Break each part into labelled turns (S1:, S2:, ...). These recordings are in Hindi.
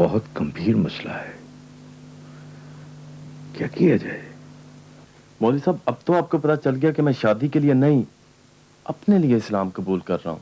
S1: बहुत गंभीर मसला है, क्या किया जाए?
S2: मौलवी साहब, अब तो आपको पता चल गया कि मैं शादी के लिए नहीं, अपने लिए इस्लाम कबूल कर रहा हूं।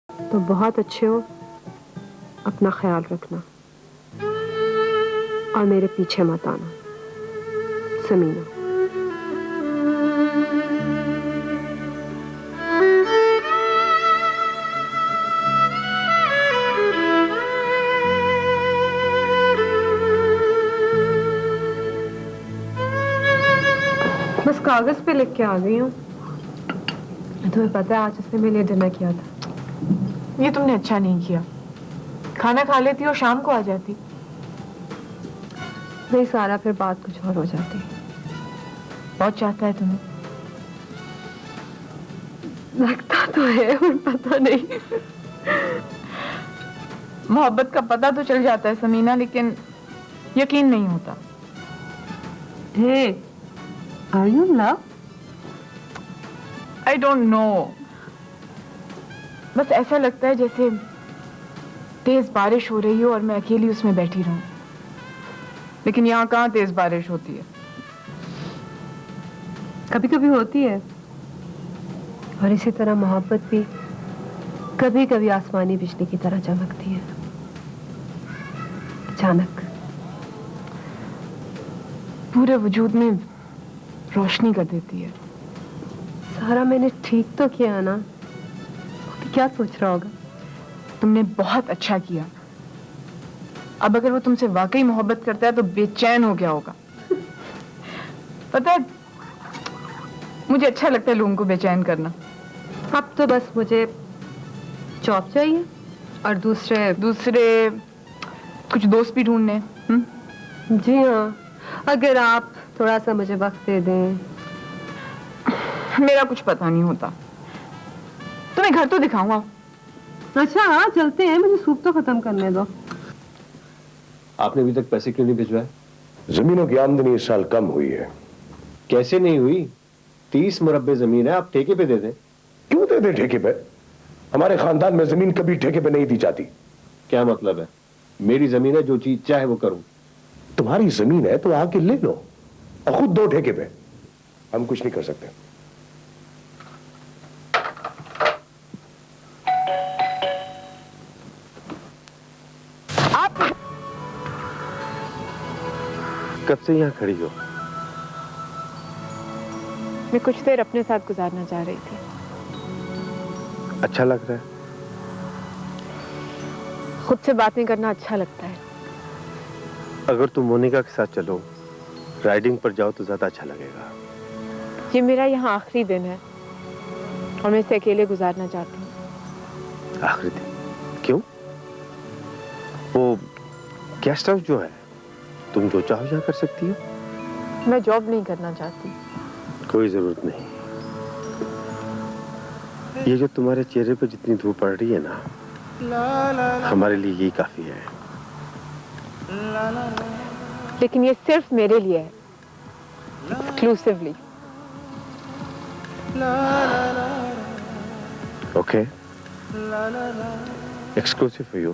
S3: तो बहुत अच्छे हो, अपना ख्याल रखना और मेरे पीछे मत आना। समीना। बस कागज पे लिख के आ गई हूँ। तुम्हें पता है आज उसने मेरे लिए डिनर किया था।
S4: ये तुमने अच्छा नहीं किया। खाना खा लेती और शाम को आ जाती।
S3: नहीं सारा, फिर बात कुछ और हो जाती।
S4: बहुत चाहता है तुम्हें।
S3: लगता तो है और पता नहीं।
S4: मोहब्बत का पता तो चल जाता है समीना, लेकिन यकीन नहीं होता।
S3: Hey, are you in love?
S4: I don't know। बस ऐसा लगता है जैसे तेज बारिश हो रही हो और मैं अकेली उसमें बैठी रहूं। लेकिन यहाँ कहाँ तेज बारिश होती है।
S3: कभी कभी होती है, और इसी तरह मोहब्बत भी कभी कभी आसमानी बिजली की तरह चमकती है, अचानक
S4: पूरे वजूद में रोशनी कर देती है।
S3: सारा, मैंने ठीक तो किया ना? तो क्या सोच रहा होगा?
S4: तुमने बहुत अच्छा किया। अब अगर वो तुमसे वाकई मोहब्बत करता है तो बेचैन हो गया होगा। पता है, मुझे अच्छा लगता है लोगों को बेचैन करना।
S3: अब तो बस मुझे जॉब चाहिए और दूसरे
S4: कुछ दोस्त भी ढूंढने।
S3: जी हाँ, अगर आप थोड़ा सा मुझे वक्त दे दें।
S4: मेरा कुछ पता नहीं होता। तुम्हें घर तो दिखाऊंगा।
S3: अच्छा हाँ, चलते हैं, मुझे सूप तो खत्म करने दो।
S5: आपने अभी तक पैसे क्यों नहीं भिजवाए?
S1: जमीनों की आमदनी इस साल कम हुई है।
S5: कैसे नहीं हुई? 30 मुरब्बे जमीन है, आप ठेके पे दे दें।
S1: क्यों दे दे ठेके पे? हमारे खानदान में जमीन कभी ठेके पे नहीं दी जाती।
S5: क्या मतलब है? मेरी जमीन है, जो चीज चाहे वो करूं।
S1: तुम्हारी जमीन है तो आके ले लो और खुद दो ठेके पे। हम कुछ नहीं कर सकते।
S4: आप
S2: कब से यहाँ खड़ी हो?
S4: मैं कुछ देर अपने साथ गुजारना चाह रही थी।
S2: अच्छा लग रहा है?
S3: खुद से बातें करना अच्छा लगता है।
S2: अगर तुम मोनिका के साथ चलो, राइडिंग पर जाओ तो ज्यादा अच्छा लगेगा।
S3: ये मेरा यहाँ आखिरी दिन है और मैं इसे अकेले गुजारना चाहती हूँ।
S2: आखिरी दिन? क्यों? वो गेस्ट हाउस जो है, तुम जो चाहो यहाँ कर सकती हो।
S3: मैं जॉब नहीं करना चाहती।
S2: कोई जरूरत नहीं। ये जो तुम्हारे चेहरे पे जितनी धूप पड़ रही है ना, हमारे लिए यही काफी है।
S3: लेकिन ये सिर्फ मेरे लिए है, exclusively.
S2: Okay, exclusive for you.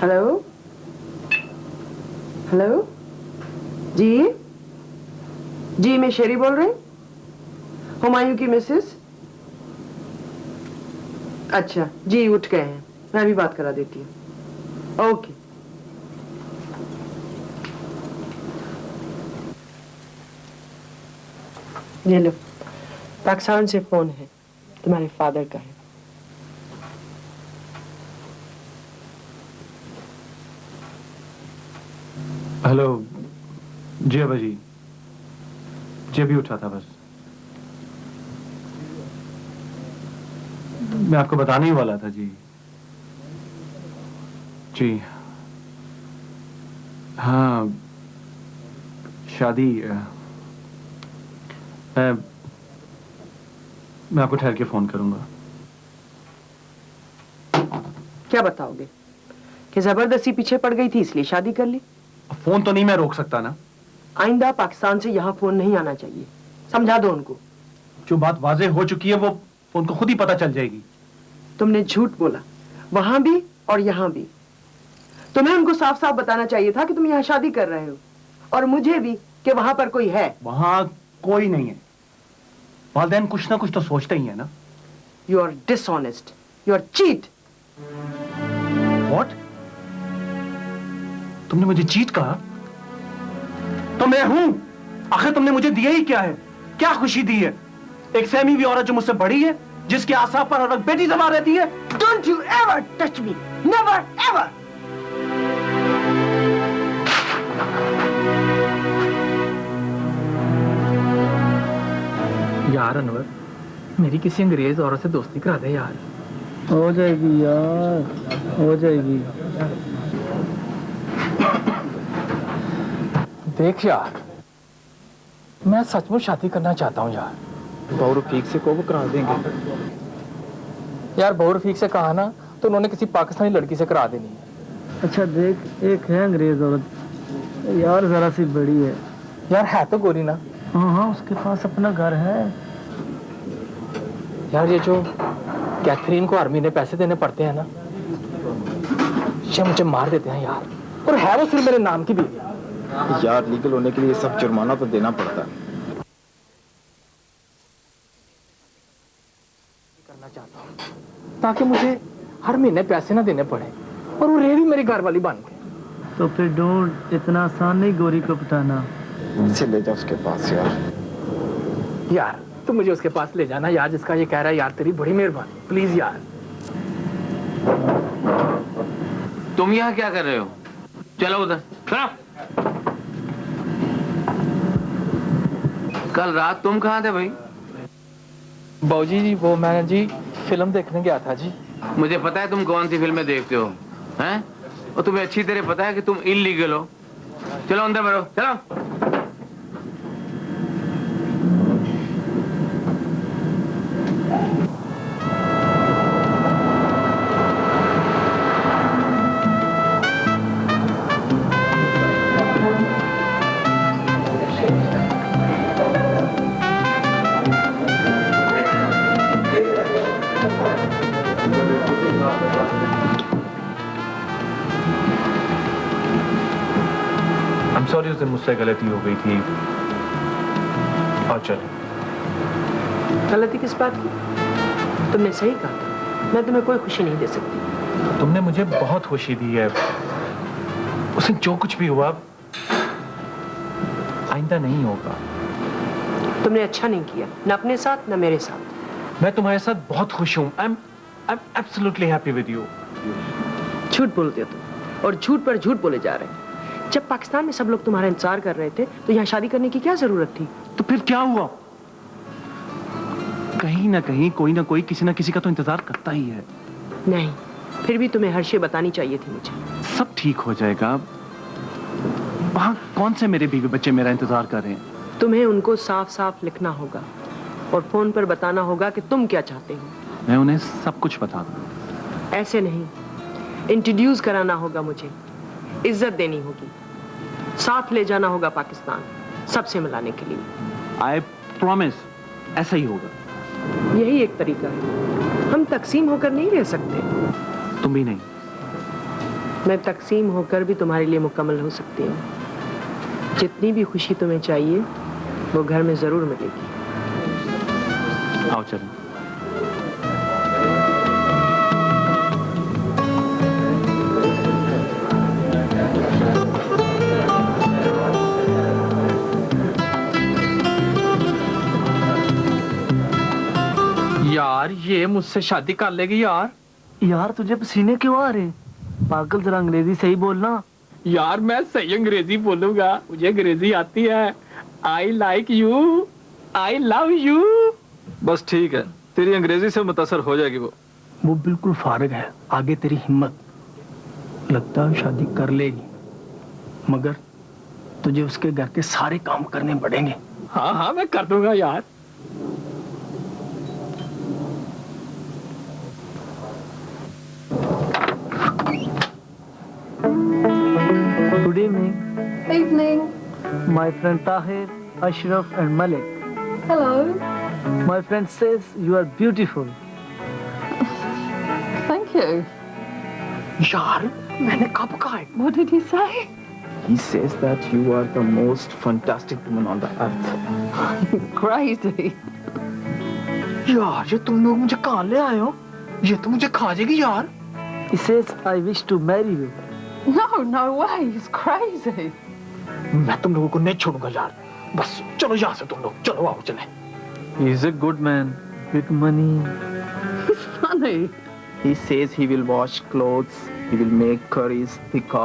S4: Hello hello, जी मैं शेरी बोल रही, हुमायूं की मिसेस।
S6: अच्छा जी, उठ गए हैं, मैं भी बात करा देती हूँ। ओके। ये लो, पाकिस्तान से फोन है, तुम्हारे फादर का है।
S7: हेलो जी अबा जी, अभी उठा था बस। मैं आपको बताने ही वाला था जी। हाँ, शादी मैं आपको ठहर के फोन करूंगा।
S6: क्या बताओगे कि जबरदस्ती पीछे पड़ गई थी इसलिए शादी कर ली?
S7: फोन तो नहीं मैं रोक सकता ना।
S6: आइंदा पाकिस्तान से यहाँ फोन नहीं आना चाहिए, समझा दो उनको।
S7: जो बात वाजे हो चुकी है वो फोन को खुद ही पता चल जाएगी।
S6: तुमने झूठ बोला, वहां भी और यहाँ भी। तुम्हें उनको साफ साफ बताना चाहिए था कि तुम यहाँ शादी कर रहे हो, और मुझे भी कि वहां पर कोई है।
S7: वहां कोई नहीं है। वालिदैन कुछ ना कुछ तो सोचते ही है ना।
S6: You are dishonest, you are cheat.
S7: What? तुमने मुझे चीट कहा? तो मैं हूं। आखिर तुमने मुझे दिया ही क्या है? क्या खुशी दी है? एक सहमी हुई औरत जो मुझसे बड़ी है, जिसके आसाप पर हर वक्त बेटी दबा रहती है।
S6: Don't you ever touch me, never ever.
S8: यार अनवर, मेरी किसी अंग्रेज औरत से दोस्ती करा दे यार।
S9: हो जाएगी यार, हो जाएगी।
S8: देख यार, मैं सचमुच शादी करना चाहता हूँ यार। बहु रफीक से को करा देंगे यार। बहु रफीक से कहा ना तो उन्होंने किसी पाकिस्तानी लड़की से करा देनी है।
S9: अच्छा देख, एक है अंग्रेज औरत यार, जरा सी बड़ी है
S8: यार। है तो गोरी ना?
S9: हाँ हाँ, उसके पास अपना घर है
S8: यार। ये जो कैथरीन को आर्मी ने पैसे देने पड़ते हैं ना, ये मुझे मार देते हैं यार। और है वो सिर्फ मेरे नाम की बीवी
S10: यार। लीगल होने के लिए सब जुर्माना तो देना पड़ता है।
S8: करना चाहता हूँ ताकि मुझे हर महीने पैसे ना देने पड़े और वो रहे भी मेरी घर वाली बन के।
S9: तो फिर ढूंढ, इतना आसान नहीं गोरी को पटाना।
S10: इसे ले जाओ उसके पास यार।
S8: यार तुम मुझे उसके पास ले जाना यार, जिसका ये कह रहा है यार। तेरी बड़ी मेहरबानी, प्लीज यार।
S11: तुम यहाँ क्या कर रहे हो? चलो उधर, चलो। कल रात तुम कहाँ थे भाई?
S8: बाबूजी जी, वो मैं जी फिल्म देखने गया था जी।
S11: मुझे पता है तुम कौन सी फिल्में देखते हो, हैं? और तुम्हें अच्छी तरह पता है कि तुम इल्लीगल हो। चलो अंदर बढ़ो, चलो।
S7: सॉरी, उस दिन मुझसे गलती हो गई थी। और चल।
S6: गलती किस बात की? तुमने सही कहा था, मैं तुम्हें कोई खुशी नहीं दे सकती।
S7: तुमने मुझे बहुत खुशी दी है। उसे जो कुछ भी हुआ आइंदा नहीं होगा।
S6: तुमने अच्छा नहीं किया, न अपने साथ न मेरे साथ।
S7: मैं तुम्हारे साथ बहुत खुश हूँ। I'm absolutely happy with you।
S6: झूठ बोलते हो तुम, और झूठ पर झूठ बोले जा रहे हैं। जब पाकिस्तान में सब लोग तुम्हारा इंतजार कर रहे थे तो यहाँ शादी करने की क्या जरूरत थी?
S7: तो फिर क्या हुआ? कहीं ना कहीं कोई ना कोई किसी ना किसी का तो इंतजार करता ही है।
S6: नहीं, फिर भी तुम्हें हर चीज बतानी चाहिए थी मुझे।
S7: सब ठीक हो जाएगा। वहां कौन से मेरे बीवी बच्चे मेरा इंतजार कर रहे हैं?
S6: तुम्हें उनको साफ साफ लिखना होगा और फोन पर बताना होगा कि तुम क्या चाहते हो।
S7: मैं उन्हें सब कुछ बता दूं।
S6: ऐसे नहीं, इंट्रोड्यूस कराना होगा मुझे, इज्जत देनी होगी, साथ ले जाना होगा पाकिस्तान, सबसे मिलाने के लिए।
S7: I promise, ऐसा ही होगा।
S6: यही एक तरीका है। हम तकसीम होकर नहीं रह सकते।
S7: तुम भी नहीं।
S6: मैं तकसीम होकर भी तुम्हारे लिए मुकम्मल हो सकती हूँ। जितनी भी खुशी तुम्हें चाहिए वो घर में जरूर मिलेगी।
S7: आओ चलो।
S8: यार ये मुझसे शादी कर लेगी यार।
S9: यार तुझे पसीने क्यों आ रहे? पागल, जरा अंग्रेजी सही बोलना।
S8: यार मैं सही अंग्रेजी बोलूंगा, मुझे अंग्रेजी आती है। I like you, I love you.
S9: बस ठीक है, तेरी अंग्रेजी से मुतासर हो जाएगी वो बिल्कुल फारिग है। आगे तेरी हिम्मत। लगता है शादी कर लेगी, मगर तुझे उसके घर के सारे काम करने पड़ेंगे।
S8: हाँ हाँ मैं कर दूंगा यार।
S9: Good evening.
S3: Evening.
S9: My friend Tahir, Ashraf and Malik.
S3: Hello.
S9: My friend says you are beautiful.
S3: Thank you.
S8: यार मैंने कब कहा है?
S3: What did he say?
S8: He says that you are the most fantastic woman on the earth.
S3: Crazy.
S8: यार ये तुम लोग मुझे कहाँ ले आए हो? ये तो मुझे खा जाएगी यार।
S9: He says I wish to marry you.
S3: No way. He's crazy.
S8: मैं तुम लोगों को नहीं छोड़ूंगा यार। बस चलो यहाँ से तुम लोग, चलो आओ चले।
S9: He is a good man, big money.
S3: He's funny.
S8: He says he will wash clothes, he will make curries, tikka,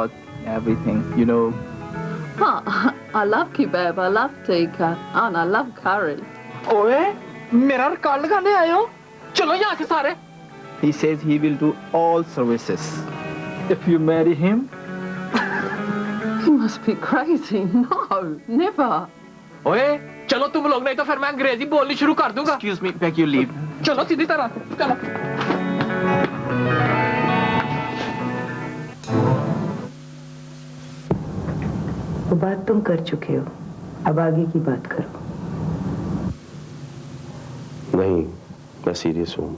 S8: everything, you know.
S3: Oh, I love kebab, I love tikka, and I love curry.
S8: ओए, मेरा रिकॉर्ड लगाने आए हो? चलो यहाँ से सारे। He says he will do all services.
S9: If you marry him,
S3: You must be crazy. No, never.
S8: ओए, चलो तुम लोग, नहीं तो फिर मैं अंग्रेजी बोलनी शुरू कर दूंगा। Excuse me, beg you leave. चलो सीधी तरह से, चलो।
S12: वो बात तुम कर चुके हो, अब आगे की बात करो।
S1: नहीं, मैं सीरियस हूं,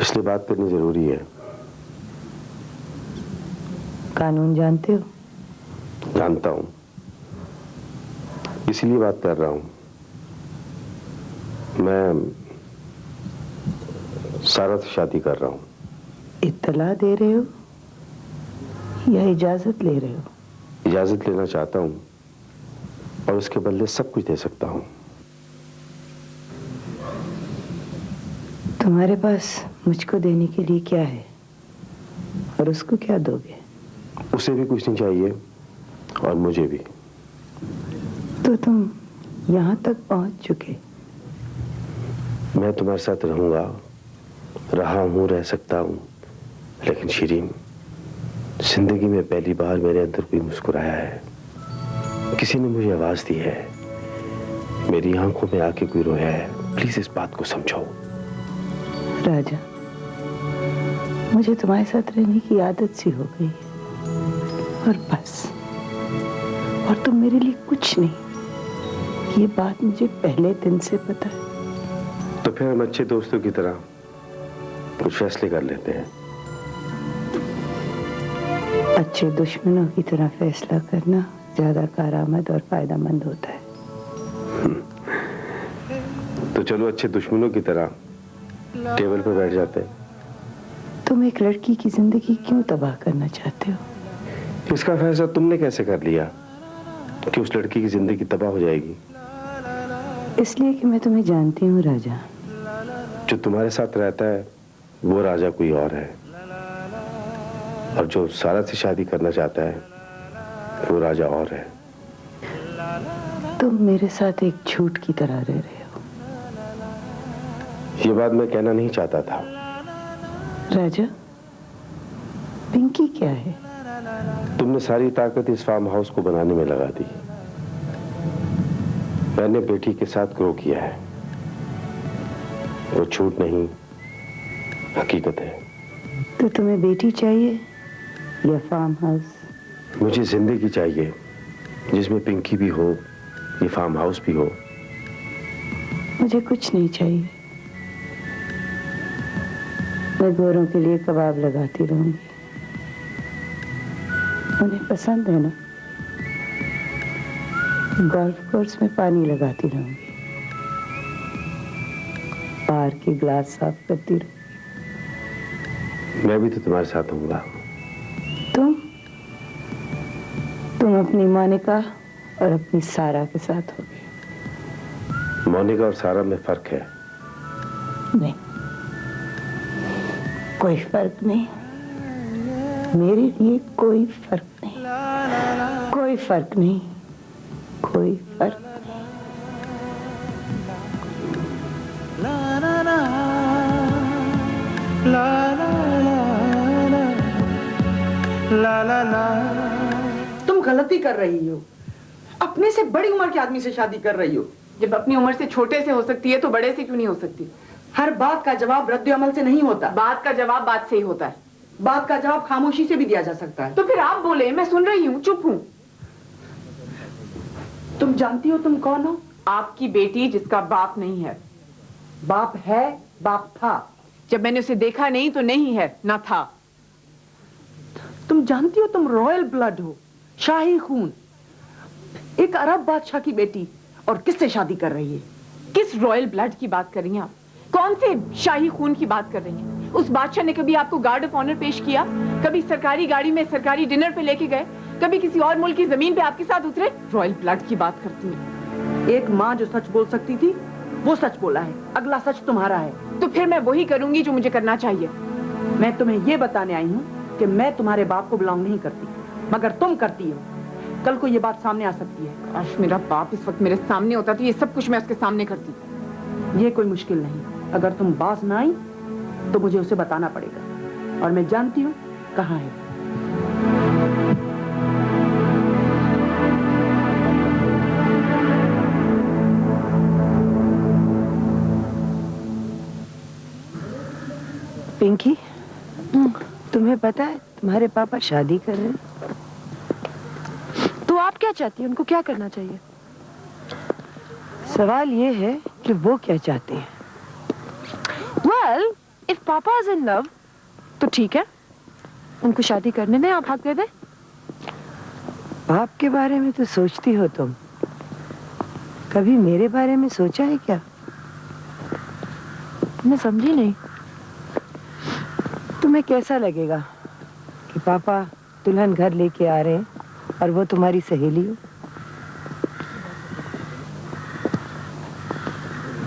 S1: इसलिए बात करनी जरूरी है।
S12: कानून जानते हो?
S1: जानता हूं, इसीलिए बात कर रहा हूं। मैं सारा से शादी कर रहा हूं।
S12: इत्तला दे रहे हो या इजाजत ले रहे हो?
S1: इजाजत लेना चाहता हूं और उसके बदले सब कुछ दे सकता हूं।
S12: तुम्हारे पास मुझको देने के लिए क्या है और उसको क्या दोगे?
S1: उसे भी कुछ नहीं चाहिए और मुझे भी।
S12: तो तुम यहां तक पहुंच चुके।
S1: मैं तुम्हारे साथ रहूंगा, रहा हूं, रह सकता हूं, लेकिन शिरीन, जिंदगी में पहली बार मेरे अंदर कोई मुस्कुराया है। किसी ने मुझे आवाज दी है, मेरी आंखों में आके कोई रोया है। प्लीज इस बात को समझो।
S12: राजा, मुझे तुम्हारे साथ रहने की आदत सी हो गई है और बस। और तुम मेरे लिए कुछ नहीं, ये बात मुझे पहले दिन से पता है।
S1: तो फिर हम अच्छे दोस्तों की तरह कुछ फैसले कर लेते हैं।
S12: अच्छे दुश्मनों की तरह फैसला करना ज्यादा कारआमद और फायदेमंद होता है।
S1: तो चलो अच्छे दुश्मनों की तरह टेबल पर बैठ जाते हैं।
S12: तुम एक लड़की की जिंदगी क्यों तबाह करना चाहते हो?
S1: इसका फैसला तुमने कैसे कर लिया कि उस लड़की की जिंदगी तबाह हो जाएगी?
S12: इसलिए कि मैं तुम्हें जानती हूँ राजा।
S1: जो तुम्हारे साथ रहता है वो राजा कोई और है, और जो सारा से शादी करना चाहता है वो राजा और है।
S12: तुम मेरे साथ एक झूठ की तरह रह रहे हो।
S1: ये बात मैं कहना नहीं चाहता था।
S12: राजा, पिंकी क्या है?
S1: तुमने सारी ताकत इस फार्म हाउस को बनाने में लगा दी। मैंने बेटी के साथ ग्रो किया है। वो झूठ नहीं, हकीकत है।
S12: तो तुम्हें बेटी चाहिए या फार्म हाउस?
S1: मुझे जिंदगी चाहिए जिसमें पिंकी भी हो, ये फार्म हाउस भी हो।
S12: मुझे कुछ नहीं चाहिए। मैं गोरों के लिए कबाब लगाती रहूंगी। उन्हें पसंद है ना? गोल्फ कोर्स में पानी लगाती रहूंगी, बाहर के ग्लास साफ करती रहूंगी।
S1: मैं भी तो तुम्हारे साथ होऊंगा।
S12: तुम अपनी मोनिका और अपनी सारा के साथ होगे।
S1: मोनिका और सारा में फर्क है।
S12: नहीं, कोई फर्क नहीं, मेरे लिए कोई फर्क नहीं, कोई फर्क नहीं, कोई फर्क
S6: तुम गलती कर रही हो, अपने से बड़ी उम्र के आदमी से शादी कर रही हो।
S4: जब अपनी उम्र से छोटे से हो सकती है तो बड़े से क्यों नहीं हो सकती?
S6: हर बात का जवाब रद्द अमल से नहीं होता।
S4: बात का जवाब बात से ही होता है।
S6: बात का जवाब खामोशी से भी दिया जा सकता है।
S4: तो फिर आप बोले, मैं सुन रही हूँ, चुप हूँ।
S6: तुम जानती हो तुम कौन हो?
S4: आपकी बेटी जिसका बाप नहीं है।
S6: बाप है, बाप था।
S4: जब मैंने उसे देखा नहीं तो नहीं है, ना था।
S6: तुम जानती हो तुम रॉयल ब्लड हो, शाही खून, एक अरब बादशाह की बेटी, और किससे शादी कर रही है?
S4: किस रॉयल ब्लड की बात कर रही हैं आप? कौन से शाही खून की बात कर रही हैं? उस बादशाह ने कभी आपको गार्ड ऑफ ऑनर पेश किया? कभी सरकारी गाड़ी में सरकारी डिनर पे लेके गए? कभी किसी और मुल्क की जमीन पे आपके साथ उतरे? रॉयल ब्लड की बात करती हैं।
S6: एक माँ जो सच बोल सकती थी वो सच बोला है, अगला सच तुम्हारा है।
S4: तो फिर मैं वही करूंगी जो मुझे करना चाहिए।
S6: मैं तुम्हें ये बताने आई हूँ कि मैं तुम्हारे बाप को बिलोंग नहीं करती, मगर तुम करती हो। कल को ये बात सामने आ सकती है।
S4: काश मेरा बाप इस वक्त मेरे सामने होता तो ये सब कुछ मैं उसके सामने करती।
S6: ये कोई मुश्किल नहीं। अगर तुम बाज ना आई तो मुझे उसे बताना पड़ेगा, और मैं जानती हूँ कहाँ है।
S12: पिंकी, तुम्हें पता है तुम्हारे पापा शादी कर रहे हैं?
S3: तो आप क्या चाहती हैं? उनको क्या करना चाहिए?
S12: सवाल ये है कि वो क्या चाहते हैं।
S3: Well, if Papa is in love, तो ठीक है, उनको शादी करने में आप हक दे दें।
S12: बाप के बारे में तो सोचती हो तुम, कभी मेरे बारे में सोचा है क्या?
S3: मैं समझी नहीं।
S12: तुम्हें कैसा लगेगा कि पापा दुल्हन घर लेके आ रहे हैं और वो तुम्हारी सहेली हो?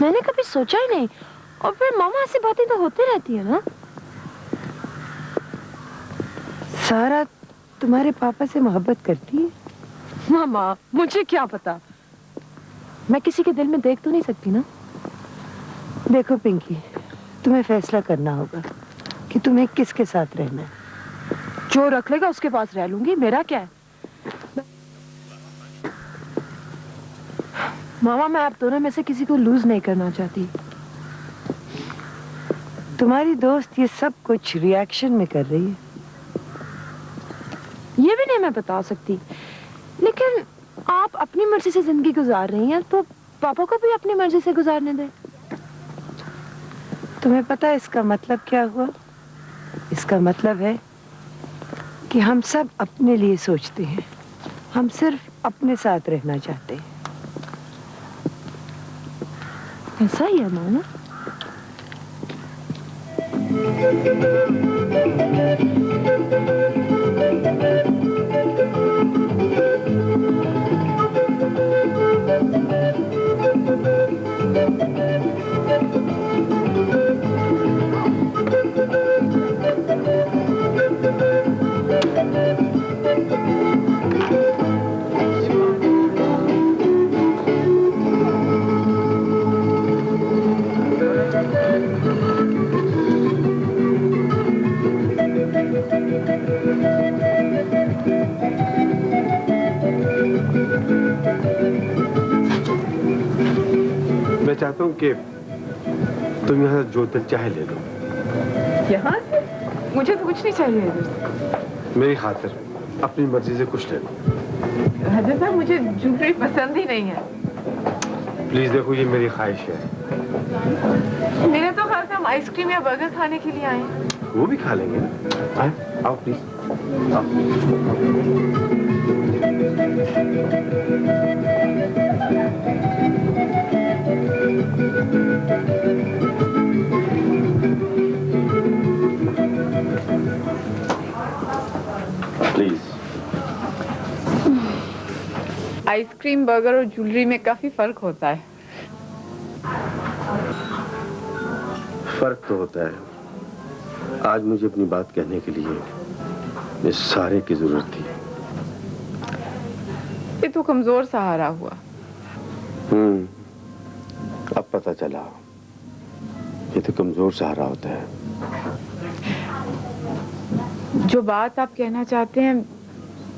S3: मैंने कभी सोचा ही नहीं। और फिर मामा ऐसी बातें तो होती रहती है ना।
S12: सारा तुम्हारे पापा से मोहब्बत करती है?
S3: मामा, मुझे क्या पता, मैं किसी के दिल में देख तो नहीं सकती ना।
S12: देखो पिंकी, तुम्हें फैसला करना होगा कि तुम्हें किसके साथ रहना है।
S3: जो रख लेगा उसके पास रह लूंगी, मेरा क्या है। मामा, मैं आप दोनों में से किसी को लूज नहीं करना चाहती।
S12: तुम्हारी दोस्त ये सब कुछ रिएक्शन में कर रही है।
S3: ये भी नहीं मैं बता सकती, लेकिन आप अपनी मर्जी से जिंदगी गुजार रही हैं तो पापा को भी अपनी मर्जी से गुजारने दें।
S12: तुम्हें पता है इसका मतलब क्या हुआ? इसका मतलब है कि हम सब अपने लिए सोचते हैं, हम सिर्फ अपने साथ रहना चाहते हैं।
S3: ऐसा ही है मामा।
S2: मैं चाहता हूँ कि तुम यहाँ जो दिल चाहे ले लो।
S4: यहाँ से? मुझे तो कुछ नहीं चाहिए इधर से।
S2: मेरी खातिर अपनी मर्जी से कुछ ले लो।
S4: राजा साहब, मुझे जूलरी पसंद ही नहीं है।
S2: प्लीज देखो, ये मेरी ख्वाहिश है।
S4: मेरे तो ख्याल से हम आइसक्रीम या बर्गर खाने के लिए आए हैं।
S2: वो भी खा लेंगे ना। आए, आओ प्लीज, प्लीज।
S4: आइसक्रीम, बर्गर और ज्वेलरी में काफी फर्क होता है।
S1: फर्क तो होता है। आज मुझे अपनी बात कहने के लिए इस सारे की जरूरत थी।
S4: ये तो कमजोर सहारा हुआ।
S1: अब पता चला ये तो कमजोर सहारा होता है।
S4: जो बात आप कहना चाहते हैं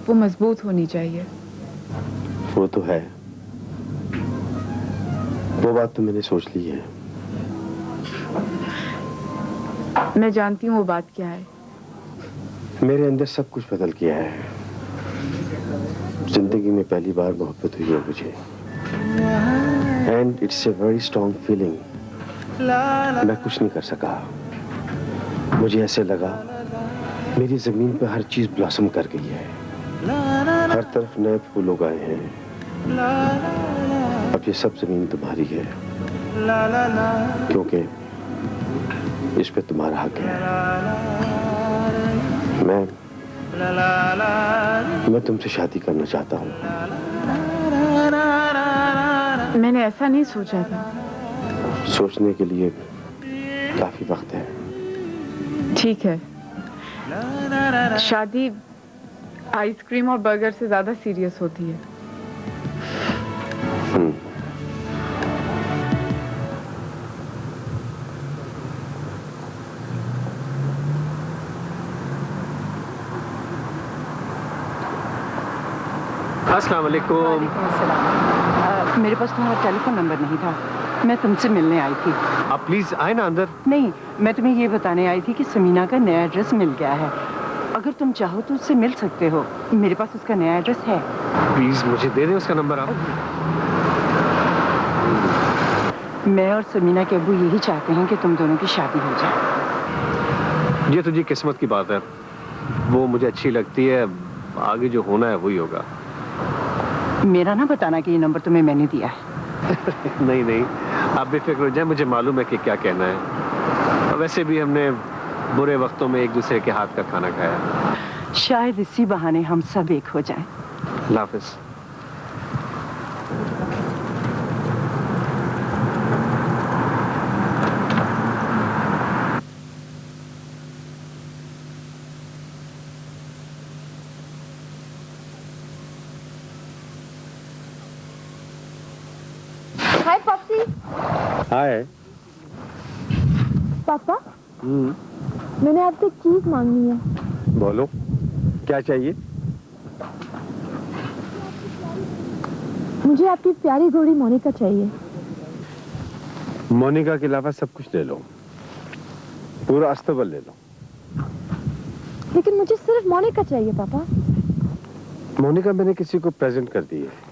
S4: वो मजबूत होनी चाहिए।
S1: वो तो है, वो बात तो मैंने सोच ली है।
S4: मैं जानती हूँ वो बात क्या है।
S1: मेरे अंदर सब कुछ बदल गया है। जिंदगी में पहली बार मोहब्बत हुई है मुझे, and it's a very strong feeling. मैं कुछ नहीं कर सका। मुझे ऐसे लगा मेरी जमीन पर हर चीज ब्लॉसम कर गई है। हर तरफ नए फूल उगाए हैं। अब ये सब जमीन तुम्हारी है, क्योंकि इस पे तुम्हारा हक है। मैं तुमसे शादी करना चाहता हूँ।
S4: मैंने ऐसा नहीं सोचा था।
S1: सोचने के लिए काफी वक्त है।
S4: ठीक है, शादी आइसक्रीम और बर्गर से ज्यादा सीरियस होती है।
S5: अस्सलाम वालेकुम।
S12: मेरे पास तुम्हारा टेलीफोन नंबर नहीं था, मैं तुमसे मिलने आई थी।
S5: आप प्लीज आए ना अंदर।
S12: नहीं, मैं तुम्हें ये बताने आई थी कि समीना का नया एड्रेस मिल गया है। अगर तुम चाहो तो उससे मिल सकते हो। मेरे पास उसका नया एड्रेस है।
S5: प्लीज मुझे दे दें उसका नंबर आप।
S12: मैं और समीना के अब्बू यही चाहते हैं कि तुम दोनों की शादी हो जाए।
S5: ये तो जी किस्मत की बात है, वो मुझे अच्छी लगती है। आगे जो होना है वही होगा।
S12: मेरा ना बताना कि ये नंबर तुम्हें मैंने दिया है।
S5: नहीं नहीं, आप बेफिक्र हो जाए, मुझे मालूम है कि क्या कहना है। वैसे भी हमने बुरे वक्तों में एक दूसरे के हाथ का खाना खाया।
S12: शायद इसी बहाने हम सब एक हो जाएं।
S5: अल्लाह हाफ़िज़।
S13: हाय पप्पी।
S1: हाय
S13: पापा, मैंने आपसे एक चीज मांगनी है।
S1: बोलो, क्या चाहिए?
S13: मुझे आपकी प्यारी घोड़ी मोनिका चाहिए।
S1: मोनिका के अलावा सब कुछ ले लो, पूरा अस्तबल ले लो।
S13: लेकिन मुझे सिर्फ मोनिका चाहिए पापा।
S1: मोनिका मैंने किसी को प्रेजेंट कर दी है।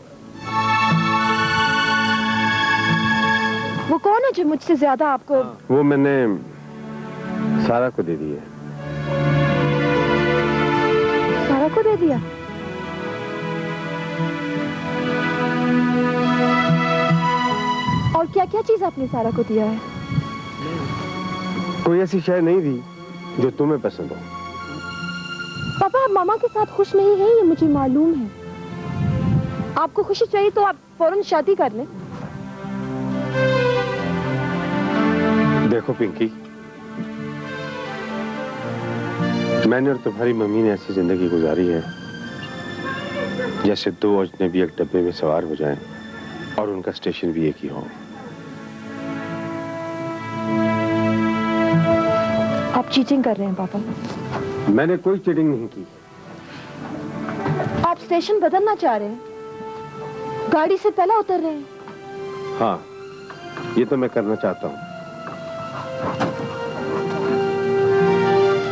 S13: वो कौन है जो मुझसे ज्यादा आपको?
S1: वो मैंने सारा को दे दी है।
S13: सारा को दे दिया? और क्या क्या चीज आपने सारा को दिया है?
S1: कोई ऐसी शय नहीं थी जो तुम्हें पसंद हो।
S13: पापा, आप मामा के साथ खुश नहीं हैं, ये मुझे मालूम है। आपको खुशी चाहिए तो आप फौरन शादी कर लें।
S1: देखो पिंकी, मैंने और तुम्हारी मम्मी ने ऐसी जिंदगी गुजारी है जैसे दो अजनबी एक डब्बे में सवार हो जाएं और उनका स्टेशन भी एक ही हो।
S13: आप चीटिंग कर रहे हैं पापा।
S1: मैंने कोई चीटिंग नहीं की।
S13: आप स्टेशन बदलना चाह रहे हैं, गाड़ी से पहले उतर रहे हैं।
S1: हाँ, ये तो मैं करना चाहता हूँ।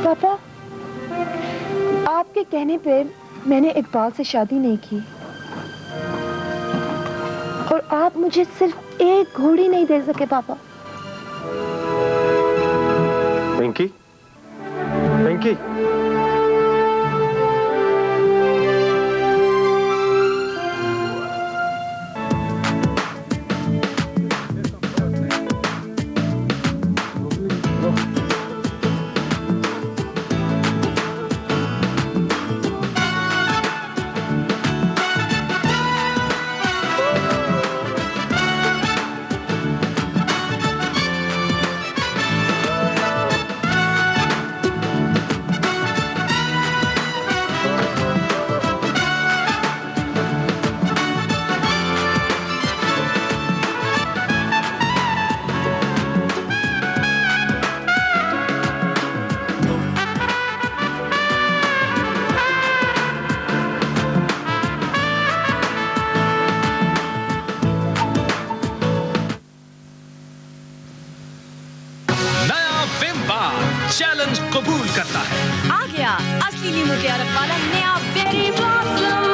S13: पापा, आपके कहने पे मैंने इकबाल से शादी नहीं की, और आप मुझे सिर्फ एक घोड़ी नहीं दे सके पापा।
S1: पिंकी, पिंकी,
S14: चैलेंज कबूल करता है।
S15: आ गया असली नींबू के अरक वाला नया बेरी ब्लॉसम।